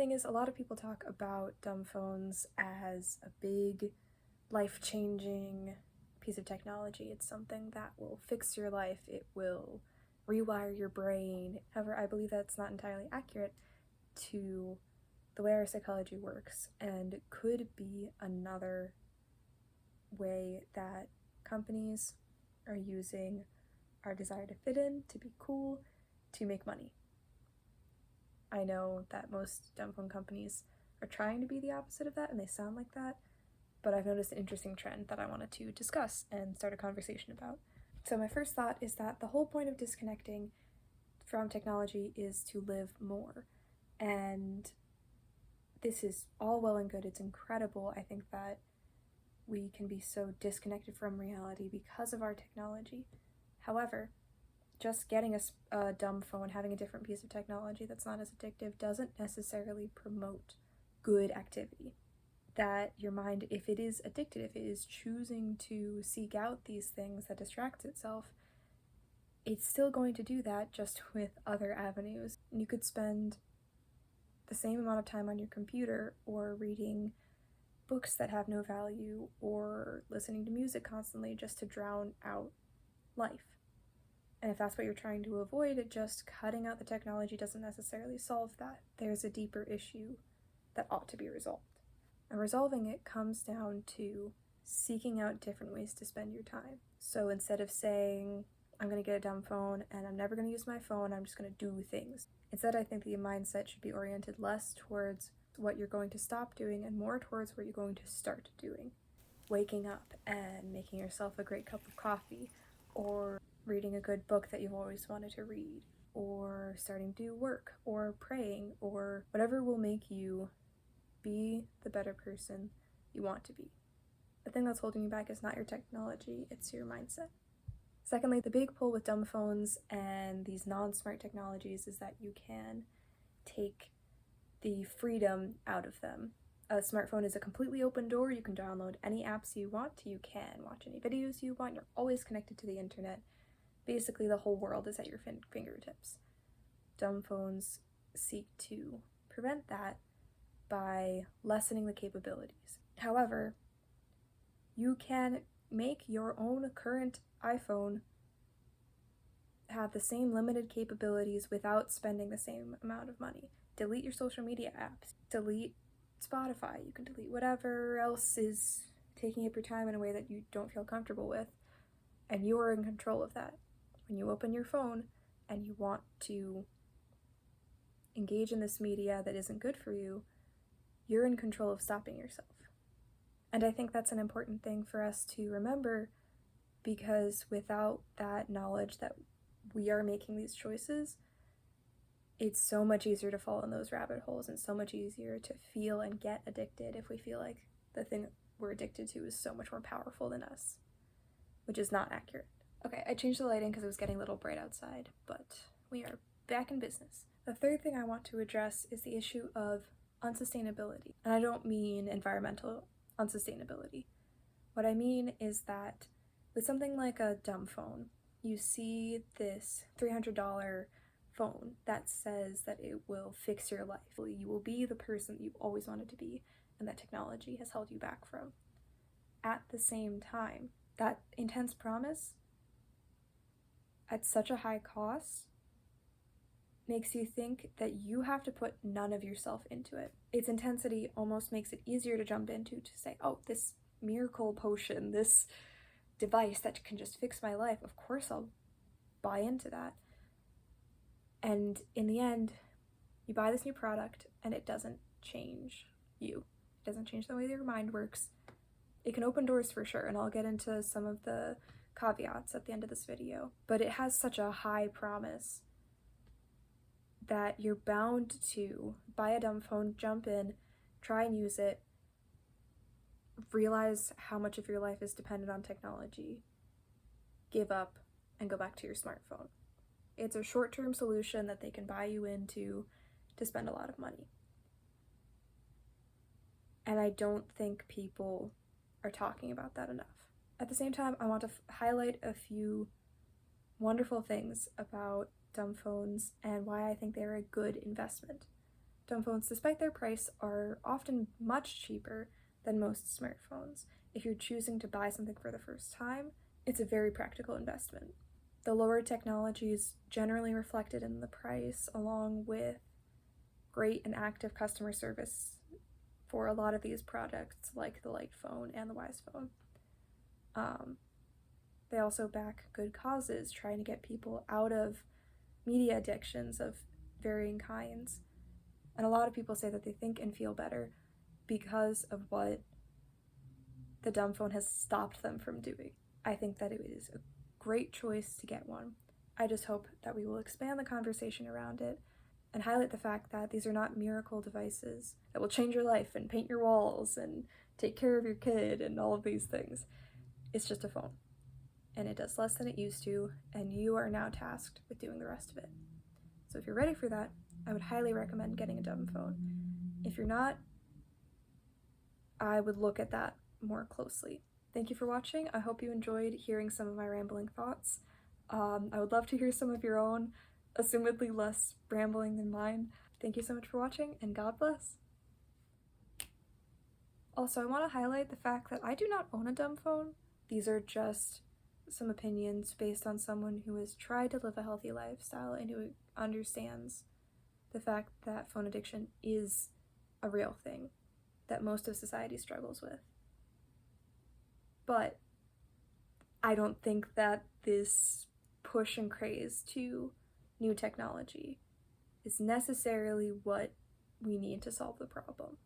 thing is, a lot of people talk about dumb phones as a big, life-changing piece of technology. It's something that will fix your life. It will rewire your brain. However, I believe that's not entirely accurate to the way our psychology works, and could be another way that companies are using our desire to fit in, to be cool, to make money. I know that most dumb phone companies are trying to be the opposite of that, and they sound like that, but I've noticed an interesting trend that I wanted to discuss and start a conversation about. So my first thought is that the whole point of disconnecting from technology is to live more, and this is all well and good. It's incredible. I think that we can be so disconnected from reality because of our technology. However, just getting a dumb phone, having a different piece of technology that's not as addictive, doesn't necessarily promote good activity. That your mind, if it is addicted, if it is choosing to seek out these things that distracts itself, it's still going to do that, just with other avenues. You could spend the same amount of time on your computer, or reading books that have no value, or listening to music constantly just to drown out life. And if that's what you're trying to avoid, just cutting out the technology doesn't necessarily solve that. There's a deeper issue that ought to be resolved. And resolving it comes down to seeking out different ways to spend your time. So instead of saying, I'm going to get a dumb phone and I'm never going to use my phone, I'm just going to do things. Instead, I think the mindset should be oriented less towards what you're going to stop doing and more towards what you're going to start doing. Waking up and making yourself a great cup of coffee, or reading a good book that you've always wanted to read, or starting to do work, or praying, or whatever will make you be the better person you want to be. The thing that's holding you back is not your technology, it's your mindset. Secondly, the big pull with dumb phones and these non-smart technologies is that you can take the freedom out of them. A smartphone is a completely open door. You can download any apps you want, you can watch any videos you want, you're always connected to the internet. Basically, the whole world is at your fingertips. Dumb phones seek to prevent that by lessening the capabilities. However, you can make your own current iPhone have the same limited capabilities without spending the same amount of money. Delete your social media apps, delete Spotify, you can delete whatever else is taking up your time in a way that you don't feel comfortable with, and you are in control of that. When you open your phone and you want to engage in this media that isn't good for you, you're in control of stopping yourself. And I think that's an important thing for us to remember, because without that knowledge that we are making these choices, it's so much easier to fall in those rabbit holes, and so much easier to feel and get addicted if we feel like the thing we're addicted to is so much more powerful than us, which is not accurate. Okay, I changed the lighting because it was getting a little bright outside, but we are back in business. The third thing I want to address is the issue of unsustainability. And I don't mean environmental unsustainability. What I mean is that with something like a dumb phone, you see this $300 phone that says that it will fix your life. You will be the person that you've always wanted to be, and that technology has held you back from. At the same time, that intense promise at such a high cost makes you think that you have to put none of yourself into it. Its intensity almost makes it easier to jump into, to say, oh, this miracle potion, this device that can just fix my life, of course I'll buy into that. And in the end, you buy this new product and it doesn't change you. It doesn't change the way your mind works. It can open doors for sure, and I'll get into some of the caveats at the end of this video, but it has such a high promise that you're bound to buy a dumb phone, jump in, try and use it, realize how much of your life is dependent on technology, give up, and go back to your smartphone. It's a short-term solution that they can buy you into to spend a lot of money. And I don't think people are talking about that enough. At the same time, I want to highlight a few wonderful things about dumb phones and why I think they're a good investment. Dumbphones, despite their price, are often much cheaper than most smartphones. If you're choosing to buy something for the first time, it's a very practical investment. The lower technology is generally reflected in the price, along with great and active customer service for a lot of these products, like the Light phone and the Wise phone. They also back good causes, trying to get people out of media addictions of varying kinds. And a lot of people say that they think and feel better because of what the Dumbphone has stopped them from doing. I think that it is a great choice to get one. I just hope that we will expand the conversation around it and highlight the fact that these are not miracle devices that will change your life and paint your walls and take care of your kid and all of these things. It's just a phone, and it does less than it used to, and you are now tasked with doing the rest of it. So if you're ready for that, I would highly recommend getting a Dumbphone. If you're not, I would look at that more closely. Thank you for watching. I hope you enjoyed hearing some of my rambling thoughts. I would love to hear some of your own, assumedly less rambling than mine. Thank you so much for watching, and God bless. Also, I want to highlight the fact that I do not own a Dumbphone. These are just some opinions based on someone who has tried to live a healthy lifestyle and who understands the fact that phone addiction is a real thing that most of society struggles with. But I don't think that this push and craze to new technology is necessarily what we need to solve the problem.